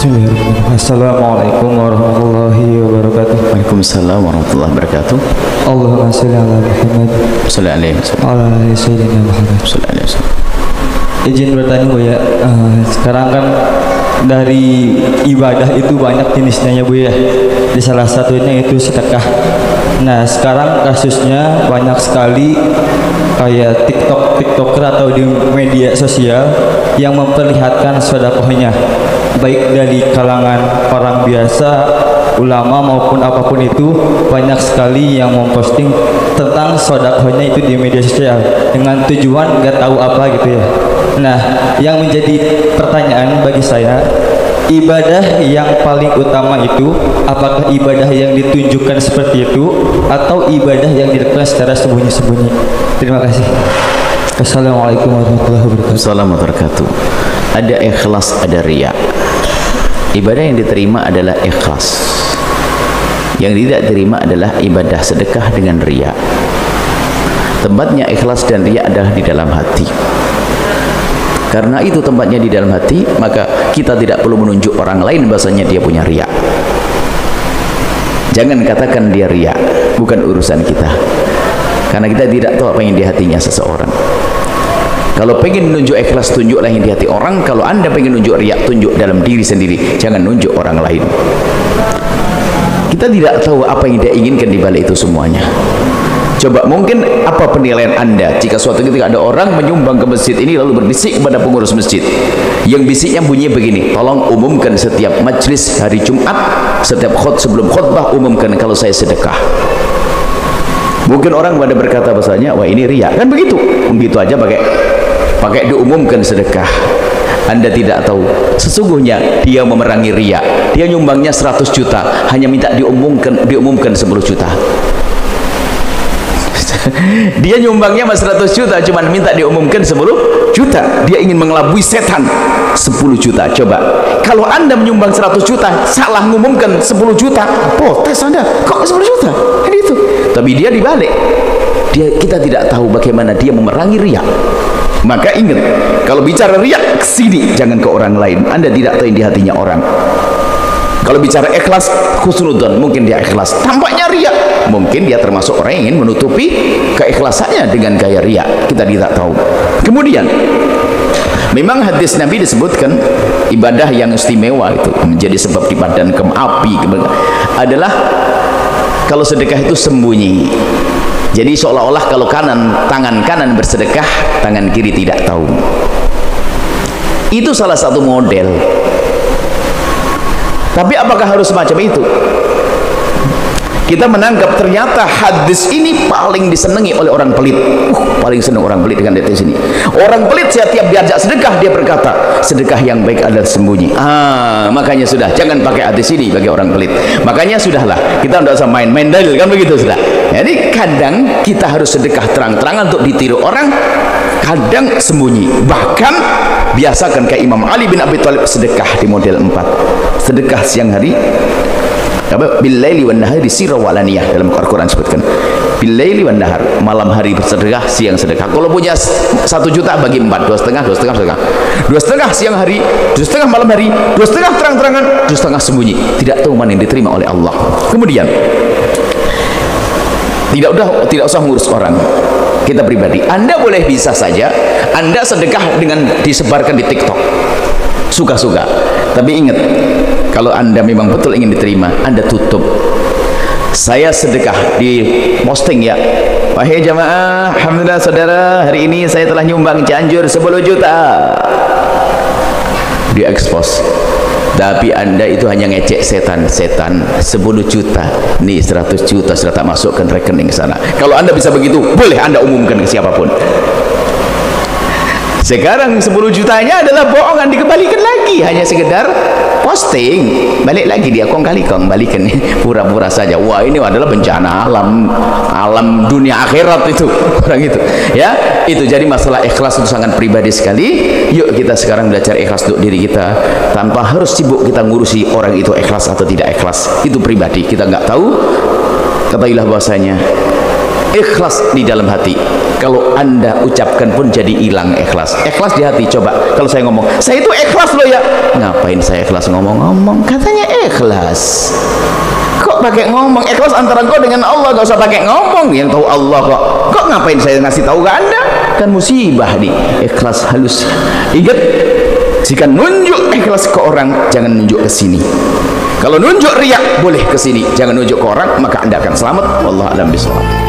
Bismillahirrahmanirrahim. Assalamualaikum warahmatullahi wabarakatuh. Waalaikumsalam warahmatullahi wabarakatuh. Allahumma sholli ala Muhammad Sallallahu alaihi wasallam. wa ala ali sayyidina Muhammad. Sallallahu alaihi wasallam. Izin bertanya Bu ya, sekarang kan dari ibadah itu banyak jenisnya ya Bu ya. Di salah satunya itu sedekah. Nah sekarang kasusnya banyak sekali kayak tiktoker atau di media sosial yang memperlihatkan sedekahnya, baik dari kalangan orang biasa, ulama maupun apapun itu, banyak sekali yang memposting tentang sedekahnya itu di media sosial dengan tujuan nggak tahu apa gitu ya. Nah yang menjadi pertanyaan bagi saya, ibadah yang paling utama itu apakah ibadah yang ditunjukkan seperti itu atau ibadah yang dilakukan secara sembunyi-sembunyi? Terima kasih. Assalamualaikum warahmatullahi wabarakatuh. Assalamualaikum warahmatullahi wabarakatuh. Ada ikhlas, ada riya. Ibadah yang diterima adalah ikhlas. Yang tidak diterima adalah ibadah sedekah dengan riya. Tempatnya ikhlas dan riya adalah di dalam hati. Karena itu tempatnya di dalam hati, maka kita tidak perlu menunjuk orang lain bahasanya dia punya riya. Jangan katakan dia riya, bukan urusan kita. Karena kita tidak tahu apa yang di hatinya seseorang. Kalau pengen nunjuk ikhlas, tunjuklah yang di hati orang. Kalau anda pengen nunjuk riya, tunjuk dalam diri sendiri, jangan nunjuk orang lain. Kita tidak tahu apa yang dia inginkan di balik itu semuanya. Coba mungkin apa penilaian anda jika suatu ketika ada orang menyumbang ke masjid ini lalu berbisik kepada pengurus masjid, yang bisiknya bunyinya begini, tolong umumkan setiap majlis hari Jumat, setiap sebelum khutbah umumkan kalau saya sedekah. Mungkin orang pada berkata bahasanya, wah ini riya, kan begitu, begitu aja pakai diumumkan sedekah. Anda tidak tahu sesungguhnya dia memerangi riya. Dia nyumbangnya 100 juta hanya minta diumumkan 10 juta. Dia nyumbangnya 100 juta cuma minta diumumkan 10 juta. Dia ingin mengelabui setan 10 juta. Coba kalau anda menyumbang 100 juta salah ngumumkan 10 juta, protes anda, kok 10 juta kan itu. Tapi dia dibalik, kita tidak tahu bagaimana dia memerangi riya. Maka ingat, kalau bicara riya kesini, jangan ke orang lain. Anda tidak tahu yang di hatinya orang. Kalau bicara ikhlas, khusnudzon, mungkin dia ikhlas, tampaknya riya, mungkin dia termasuk orang yang ingin menutupi keikhlasannya dengan gaya riya. Kita tidak tahu. Kemudian memang hadis Nabi disebutkan ibadah yang istimewa itu menjadi sebab dipadankan api adalah kalau sedekah itu sembunyi. Jadi seolah-olah kalau tangan kanan bersedekah, tangan kiri tidak tahu. Itu salah satu model. Tapi apakah harus semacam itu? Kita menangkap ternyata hadis ini paling disenangi oleh orang pelit. Paling senang orang pelit dengan hadis ini. Orang pelit setiap diajak sedekah dia berkata, sedekah yang baik adalah sembunyi. Makanya sudah jangan pakai hadis ini bagi orang pelit. Makanya sudahlah, kita tidak usah main-main dalil kan begitu sudah. Jadi kadang kita harus sedekah terang-terangan untuk ditiru orang, kadang sembunyi. Bahkan biasakan kayak Imam Ali bin Abi Thalib sedekah di model 4. Sedekah siang hari, bil-laili wan nahari sirra wa alaniyah, dalam Al-Qur'an sebutkan bil-laili wan nahar, malam hari bersedekah, siang sedekah. Kalau punya 1 juta bagi 4, 2,5 sedekah, 2,5 siang hari, 2,5 malam hari, 2,5 terang-terangan, 2,5 sembunyi. Tidak tahu mana yang diterima oleh Allah. Kemudian tidak usah ngurus orang. Kita pribadi, anda boleh bisa saja anda sedekah dengan disebarkan di TikTok suka-suka, tapi ingat, kalau anda memang betul ingin diterima, anda tutup. Saya sedekah di posting ya, wahai jamaah, alhamdulillah saudara, hari ini saya telah nyumbang Cianjur 10 juta, diekspos. Tapi anda itu hanya ngecek setan 10 juta nih, 100 juta sudah tak masukkan rekening sana. Kalau anda bisa begitu, boleh anda umumkan ke siapapun. Sekarang 10 jutanya adalah bohongan, dikembalikan lagi, hanya sekedar posting, balik lagi dia kong kali kong balikan, pura-pura saja. Wah ini adalah bencana alam dunia akhirat itu orang itu ya. Itu jadi masalah ikhlas itu sangat pribadi sekali. Yuk kita sekarang belajar ikhlas untuk diri kita, tanpa harus sibuk kita ngurusi orang itu ikhlas atau tidak ikhlas. Itu pribadi, kita nggak tahu. Ketahuilah bahwasanya ikhlas di dalam hati Kalau anda ucapkan pun jadi hilang ikhlas. Ikhlas di hati. Coba kalau saya ngomong, saya itu ikhlas loh ya, ngapain saya ikhlas ngomong-ngomong, katanya ikhlas, kok pakai ngomong? Ikhlas antara kau dengan Allah, gak usah pakai ngomong, yang tahu Allah kok ngapain saya ngasih tahu ke anda, kan musibah nih. Ikhlas halus. Ingat, jika nunjuk ikhlas ke orang, jangan nunjuk ke sini. Kalau nunjuk riak boleh ke sini, jangan nunjuk ke orang, maka anda akan selamat. Wallahu a'lam bishawab.